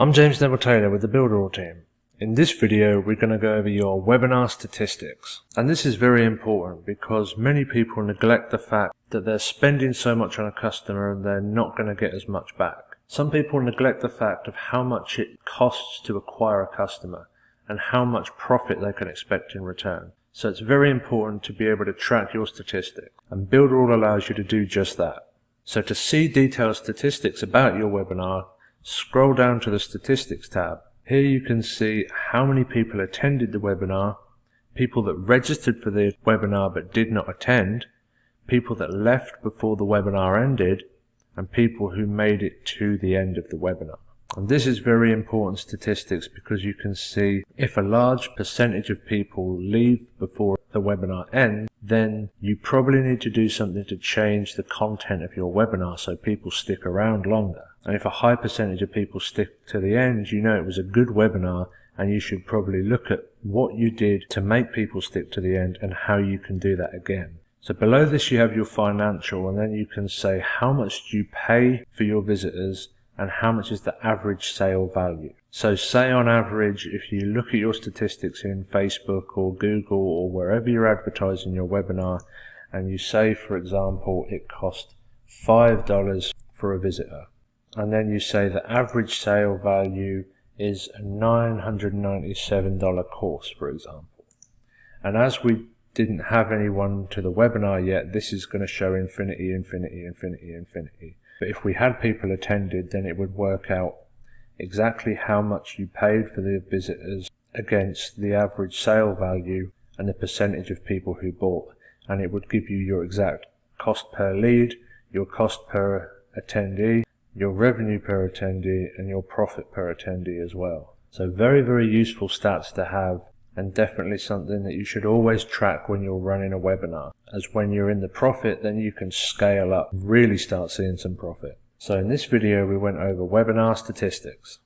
I'm James Neville Taylor with the Builderall team. In this video we're going to go over your webinar statistics. And this is very important because many people neglect the fact that they're spending so much on a customer and they're not going to get as much back. Some people neglect the fact of how much it costs to acquire a customer and how much profit they can expect in return. So it's very important to be able to track your statistics, and Builderall allows you to do just that. So to see detailed statistics about your webinar, scroll down to the Statistics tab. Here you can see how many people attended the webinar, people that registered for the webinar but did not attend, people that left before the webinar ended, and people who made it to the end of the webinar. And this is very important statistics because you can see if a large percentage of people leave before the webinar ends, then you probably need to do something to change the content of your webinar so people stick around longer. And if a high percentage of people stick to the end, you know it was a good webinar, and you should probably look at what you did to make people stick to the end and how you can do that again. So below this you have your financial, and then you can say how much do you pay for your visitors and how much is the average sale value. So say on average, if you look at your statistics in Facebook or Google or wherever you're advertising your webinar, and you say, for example, it cost $5 for a visitor, and then you say the average sale value is a $997 course, for example. And as we didn't have anyone to the webinar yet, this is going to show infinity, infinity, infinity, infinity. But if we had people attended, then it would work out exactly how much you paid for the visitors against the average sale value and the percentage of people who bought. And it would give you your exact cost per lead, your cost per attendee, your revenue per attendee, and your profit per attendee as well. So very, very useful stats to have, and definitely something that you should always track when you're running a webinar, as when you're in the profit, then you can scale up, really start seeing some profit. So in this video we went over webinar statistics.